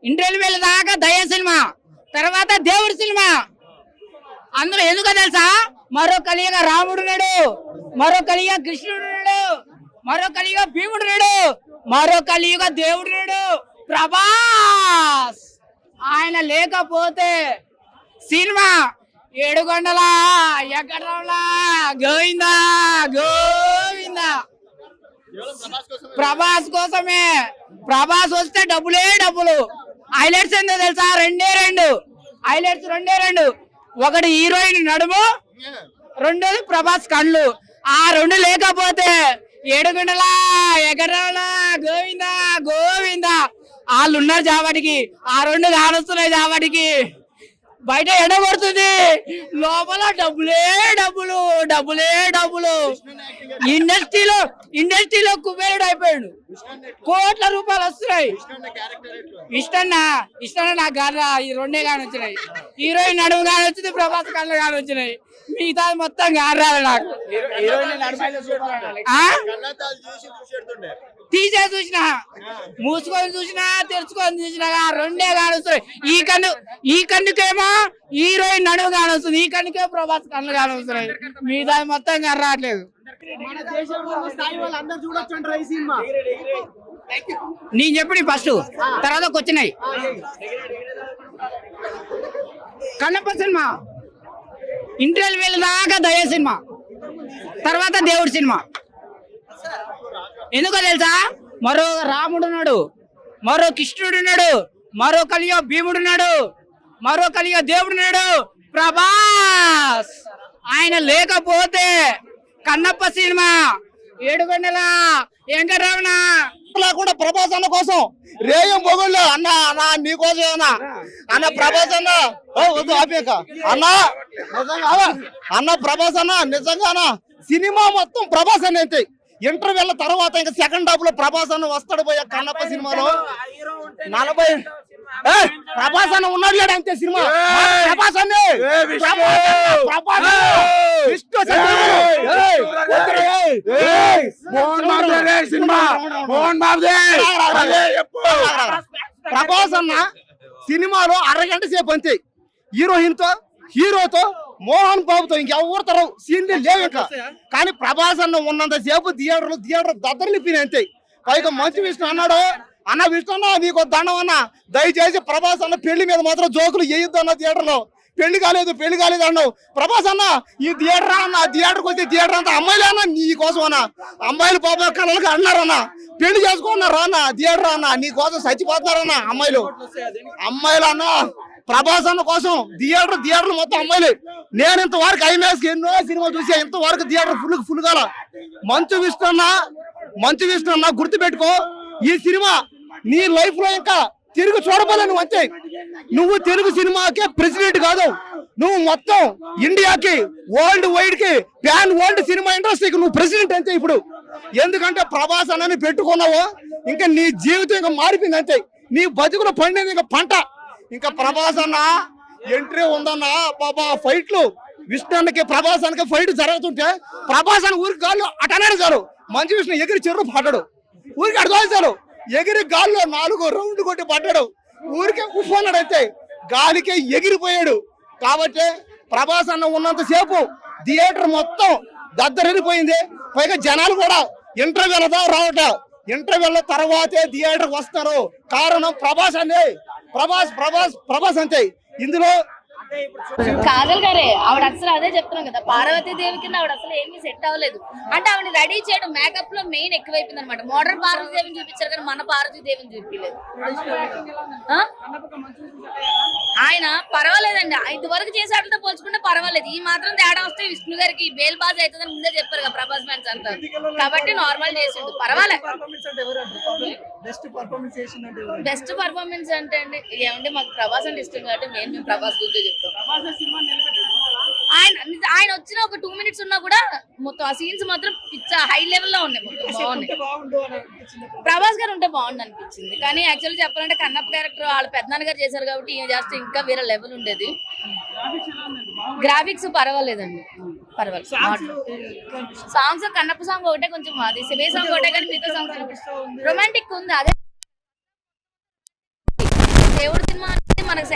ఇంటర్వ్యూల దాకా దయ సినిమా, తర్వాత దేవుడి సినిమా. అందులో ఎందుకో తెలుసా, మరో కలియుగ రాముడున్నాడు, మరో కలియుగ కృష్ణుడున్నాడు, మరో కలియుగ భీముడున్నాడు, మరో కలియుగ దేవుడున్నాడు ప్రభాస్. ఆయన లేకపోతే సినిమా ఏడుగొండలా ఎక్కడంలా గోవిందా గోవిందా. ప్రభాస్ కోసమే. ప్రభాస్ వస్తే డబ్బులే డబ్బులు. హైలైట్స్ ఏందో తెలుసా, రెండే రెండు. ఒకటి హీరోయిన్ నడుము, రెండోది ప్రభాస్ కళ్ళు. ఆ రెండు లేకపోతే ఏడుగుండలా ఎగరలా గోవిందా గోవిందా. వాళ్ళు ఉన్నారు జాబడికి, ఆ రెండు కానొస్తున్నాయి జాబడికి. బయట ఎండ కొడుతుంది, లోపల డబ్బులే డబ్బులు. ఇండస్ట్రీలో కుబేరుడు అయిపోయాడు, కోట్ల రూపాయలు వస్తున్నాయి. ఇష్టన్నా నాకు గారా ఈ రెండే కానీ వచ్చినాయి. హీరోయిన్ నడుము కానీ వచ్చింది, ప్రభాస్ కళ్ళు కానీ వచ్చినాయి. మిగతా మొత్తం గారాలి నాకు. తీసే చూసినా, మూసుకొని చూసినా, తెరుచుకొని చూసినా రెండే కానొస్తున్నాయి. ఈ కన్నుకేమో హీరోయిన్ నడుము కానొస్తుంది, ఈ కన్నుకే ప్రభాస్ కళ్ళు కానొస్తున్నాయి. మిగతా మొత్తం కర్రాట్లేదు. నేను చెప్పి ఫస్ట్, తర్వాత వచ్చినాయి. కన్నప్ప సినిమా, ఇంటర్వ్యూల దాకా దయ సినిమా, తర్వాత దేవుడి సినిమా. ఎందుకో తెలుసా, మరో రాముడున్నాడు, మరో కృష్ణుడున్నాడు, మరో కలియుగ భీముడున్నాడు, మరో కలియుగ దేవుడున్నాడు ప్రభాస్. ఆయన లేకపోతే కన్నప్ప సినిమా ఏడుగొండల వెంకటరమణ కూడా ప్రభాస్ అన్న కోసం రేయం పొగుళ్ళు అన్న నీకోసం అన్న ప్రభాస్ అన్న వద్దు ఆపేక అన్న ప్రభాస్ అన్న నిజంగానా సినిమా మొత్తం ప్రభాస్ అన్న అయితే. ఇంటర్వ్యూల తర్వాత ఇంకా సెకండ్ హాఫ్ లో ప్రభాస్ అన్న వస్తాడు పోయా కన్నప్ప సినిమాలో. 40 ప్రభాస్ అన్న ఉన్నాడు లేడు అంతే సినిమా. ప్రభాస్ అన్నే ప్రభాస్ అన్న సినిమాలో అరగంట సేపు అంతే. హీరోతో మోహన్ బాబుతో ఇంకెవరితో సీన్లు లేవు ఇంకా. కానీ ప్రభాస్ అన్న ఉన్నంత సేపు థియేటర్ దద్దరిలిపోయినాయి అంతే. పైగా మంచి విష్ణు అన్నాడు, అన్న విష్ణు అన్న నీకు దండం అన్న, దయచేసి ప్రభాస్ అన్న పెళ్లి మీద మాత్రం జోకులు వేయొద్దు అన్న. థియేటర్ లో పెళ్లి కాలేదు అన్నావు. ప్రభాస్ అన్న ఈ థియేటర్ అన్న, థియేటర్కి వచ్చే థియేటర్ అంతా అమ్మాయిలే అన్న, నీ కోసం అన్న. అమ్మాయిలు పాప కళలకు అన్నారన్న, పెళ్లి చేసుకున్నారు అన్న, థియేటర్ అన్న నీ కోసం చచ్చిపోతున్నారన్న అమ్మాయిలు అన్న. ప్రభాస్ అన్న కోసం థియేటర్ మొత్తం అమ్మాయిలే. నేను ఇంతవరకు ఐమాక్స్ ఎన్నో సినిమాలు చూసా, ఇంతవరకు థియేటర్ ఫుల్ కాల. మంచు విష్ణు అన్న గుర్తు పెట్టుకో, ఈ సినిమా నీ లైఫ్ లో ఇంకా తిరిగి చూడబోలే. నువ్వు అంతే, నువ్వు తెలుగు సినిమాకే ప్రెసిడెంట్ కాదు, నువ్వు మొత్తం ఇండియాకి వరల్డ్ వైడ్ కి ప్యాన్ వరల్డ్ సినిమా ఇండస్ట్రీకి నువ్వు ప్రెసిడెంట్ అంతే ఇప్పుడు. ఎందుకంటే ప్రభాస్ అన్నని పెట్టుకున్నావు, ఇంకా నీ జీవితం ఇంకా మారిపోయింది అంతే. నీ బతుకులో పండేది ఇంకా పంట. ఇంకా ప్రభాస్ అన్న ఎంట్రీ ఉందన్న బాబా. ఫైట్లు విష్ణు అన్నకి ప్రభాస్ అన్నకి ఫైట్ జరుగుతుంటే ప్రభాస్ అన్న ఊరికి గాల్లో అటనే చాలు, మంచి విష్ణు ఎగిరి చెరువు పడ్డాడు, ఊరికి అడుగుతాడు, ఎగిరి గాల్లో 4 రౌండ్ కొట్టి పడ్డాడు, ఊరికే ఉఫ్ అన్నాడు అయితే, గాలికే ఎగిరిపోయాడు. కాబట్టి ప్రభాస్ అన్న ఉన్నంత సేపు థియేటర్ మొత్తం దద్దరిపోయింది. పైగా జనాలు కూడా ఇంటర్వ్యూలతో రావట, ఇంటర్వ్యూల తర్వాతే థియేటర్ వస్తారు. కారణం ప్రభాస్ అండి, ప్రభాస్ అంతే. ఇందులో కాజల్ గారే ఆవిడ అసలు అదే చెప్తున్నాం కదా, పార్వతీ దేవి కింద ఆవిడ అసలు ఏమీ సెట్ అవ్వలేదు. అంటే ఆవిడ రెడీ చేయడం మేకప్ లో మెయిన్ ఎక్కువైపోయింది అనమాట. మోడర్న్ పార్వతీ దేవిని చూపించారు కానీ మన పార్వతీ దేవిని చూపించలేదు. ఆయన పర్వాలేదండి, ఇదివరకు చేసేటతో పోల్చుకుంటే పర్వాలేదు. ఈ మాత్రం తేడా వస్తే విష్ణు గారికి బేల్ బాజ్ అవుతుందని ముందే చెప్పారు కదా ప్రభాస్ ఫ్యాన్స్ అంతా. కాబట్టి నార్మల్ చేసిండు, పర్వాలేదు. బెస్ట్ పర్ఫార్మెన్స్ అంటే అండి ఏమంటే మాకు ప్రభాస్ అంటే ఇష్టం కాబట్టి మేము ప్రభాస్ గురించి చెప్తాం. ఆయన వచ్చిన ఒక 2 minutes ఉన్నా కూడా మొత్తం ఆ సీన్స్ మాత్రం హై లెవెల్లో ఉన్నాయి, మొత్తం బాగున్నాయి. ప్రభాస్ గారు ఉంటే బాగుండు అనిపించింది. కానీ యాక్చువల్లీ చెప్పాలంటే కన్నప్ప క్యారెక్టర్ వాళ్ళ పెద్దనాన్న గారు చేశారు కాబట్టి ఈయన చేస్తే ఇంకా వేరే లెవెల్ ఉండేది. గ్రాఫిక్స్ పర్వాలేదండి, పర్వాలేదు. సాంగ్స్ కన్నప్ప సాంగ్ ఒకటే కొంచెం, అది శివే సాంగ్ ఒకటే కానీ మిగతా సాంగ్స్ రొమాంటిక్ ఉంది. అదే దేవుడి సినిమా అనేది మనకు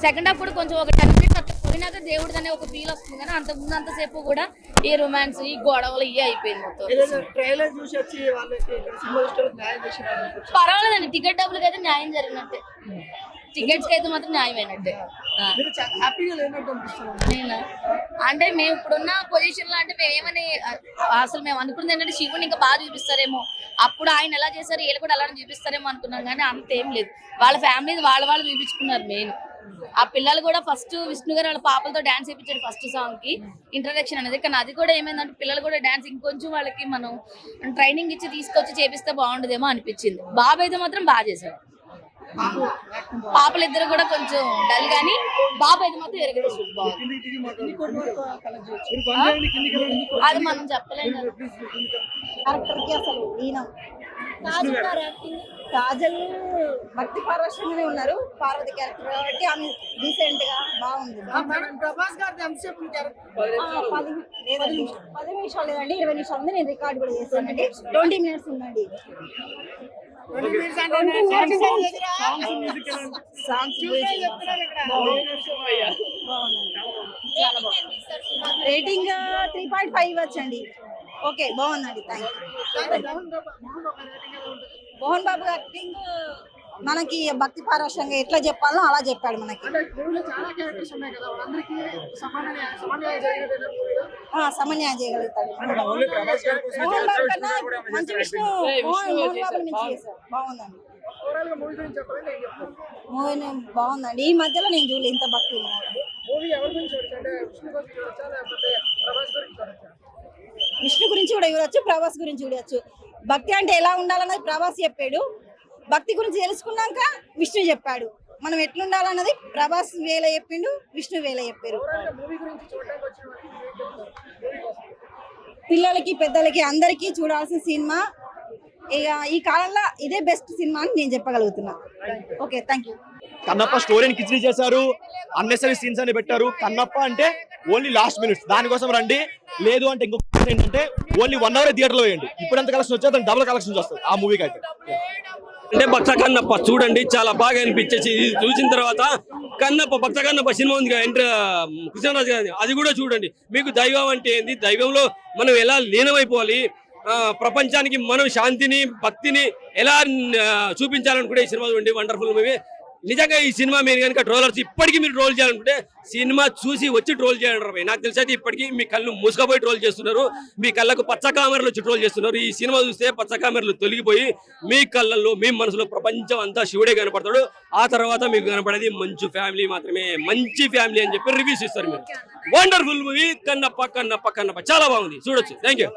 సెకండ్ హాఫ్ కూడా కొంచెం ఒక 10 minutes అట్లా పోయినాక దేవుడిది అనే ఒక ఫీల్ వస్తుంది, కానీ అంతకుముందు అంతసేపు కూడా ఈ రొమాన్స్ ఈ గొడవలు ఇవి అయిపోయింది మొత్తం. ట్రైలర్ చూసి వచ్చి వాళ్ళకి సినిమా న్యాయం చేసిన పర్వాలేదండి, టికెట్ డబ్బులకి అయితే న్యాయం జరిగినట్టే, టికెట్స్ కి అయితే మాత్రం న్యాయమైనట్టే. హ్యాపీగా లేనట్టు అనిపిస్తుంది. నేనా అంటే మేము ఇప్పుడున్న పొజిషన్ లో అంటే మేము ఏమని అసలు మేము అనుకున్నది ఏంటంటే శివుని ఇంకా బాగా చూపిస్తారేమో, అప్పుడు ఆయన ఎలా చేశారు వీళ్ళు కూడా అలానే చూపిస్తారేమో అనుకున్నాం, కానీ అంతేం లేదు. వాళ్ళ ఫ్యామిలీ వాళ్ళు చూపించుకున్నారు మెయిన్. ఆ పిల్లలు కూడా ఫస్ట్ విష్ణు గారు వాళ్ళ పాపలతో డాన్స్ చేయించారు ఫస్ట్ సాంగ్ కి ఇంట్రడక్షన్ అనేది, కానీ అది కూడా ఏమైందంటే పిల్లలు కూడా డాన్స్ ఇంకొంచెం వాళ్ళకి మనం ట్రైనింగ్ ఇచ్చి తీసుకొచ్చి చేపిస్తే బాగుండదేమో అనిపించింది. బాబు అయితే మాత్రం బాగా చేశాడు, పాపలు ఇద్దరు కూడా కొంచెం డల్ గానీ బాబు అయితే మాత్రం ఎరగేసాడు అది మనం చెప్పలేము. క్యారెక్టర్ కి అసలు ఈనం కాజల్ భక్తి పార్వశంగానే ఉన్నారు. పార్వతి క్యారెక్టర్ కాబట్టి ఆమె డీసెంట్ గా బాగుంది. ప్రభాస్ గారి ఎంతసేపు 10 నిమిషాలు లేదండి, 20 నిమిషాలు ఉంది. నేను రికార్డ్ కూడా చేస్తానండి. 20 minutes ఉందండి. రేటింగ్ 3.5 ఇవ్వచ్చండి. ఓకే బాగుందండి, thank you. Mohan Babu acting మనకి భక్తి పారవశంగా ఎట్లా చెప్పాలో అలా చెప్పాడు మనకి. సమన్యాయం చేయగలుగుతాడు. మోహన్ బాబు కన్నా మంచి విష్ణు మోహన్ బాబుని మించి చేశారు. బాగుందండి, మూవీ బాగుందండి. ఈ మధ్యలో నేను చూడలేదు ఇంత భక్తి. విష్ణు గురించి కూడా చూడవచ్చు, ప్రభాస్ గురించి చూడవచ్చు. భక్తి అంటే ఎలా ఉండాలన్నది ప్రభాస్ చెప్పాడు, భక్తి గురించి తెలుసుకున్నాక విష్ణు చెప్పాడు. మనం ఎట్లుండాలన్నది ప్రభాస్ వేల చెప్పిండు, విష్ణు వేల చెప్పారు. పిల్లలకి పెద్దలకి అందరికీ చూడాల్సిన సినిమా. ఇక ఈ కాలంలో ఇదే బెస్ట్ సినిమా అని నేను చెప్పగలుగుతున్నా. Okay, thank you. కన్నప్ప స్టోరీని కిచిడి చేశారు, అన్నెసరీ సీన్స్ అని పెట్టారు. కన్నప్ప అంటే ఓన్లీ లాస్ట్ మినిట్స్, దానికోసం రండి. లేదు అంటే ఇంకొక ఏంటంటే ఓన్లీ 1 hour థియేటర్ లో వేయండి. ఇప్పుడు ఎంత కలెక్షన్ వచ్చే దానికి డబుల్ కలెక్షన్స్ వస్తాయి ఆ మూవీకి అయితే. అంటే భక్త కన్నప్ప చూడండి, చాలా బాగా అనిపించేసి ఇది చూసిన తర్వాత కన్నప్ప భక్త కన్నప్ప సినిమా ఉంది కృష్ణరాజు గారి, అది కూడా చూడండి. మీకు దైవం అంటే ఏంది, దైవంలో మనం ఎలా లీనమైపోవాలి, ప్రపంచానికి మనం శాంతిని భక్తిని ఎలా చూపించాలనుకుంటే ఈ సినిమా చూడండి. Wonderful movie. నిజంగా ఈ సినిమా మీరు కనుక ట్రోలర్స్ ఇప్పటికీ మీరు ట్రోల్ చేయాలనుకుంటే సినిమా చూసి వచ్చి ట్రోల్ చేయండి. నాకు తెలిసి అయితే ఇప్పటికీ మీ కళ్ళు మూసుకపోయి ట్రోల్ చేస్తున్నారు, మీ కళ్ళకు పచ్చ కామెరలు వచ్చి ట్రోల్ చేస్తున్నారు. ఈ సినిమా చూస్తే పచ్చ కామెరలు తొలగిపోయి మీ కళ్ళల్లో మీ మనసులో ప్రపంచం అంతా శివుడే కనపడతాడు. ఆ తర్వాత మీకు కనపడేది మంచి ఫ్యామిలీ మాత్రమే, మంచి ఫ్యామిలీ అని చెప్పి రివ్యూస్ ఇస్తారు మీరు. వండర్ఫుల్ మూవీ కన్నప్ప కన్నప్ప కన్నప్ప, చాలా బాగుంది, చూడొచ్చు. Thank you.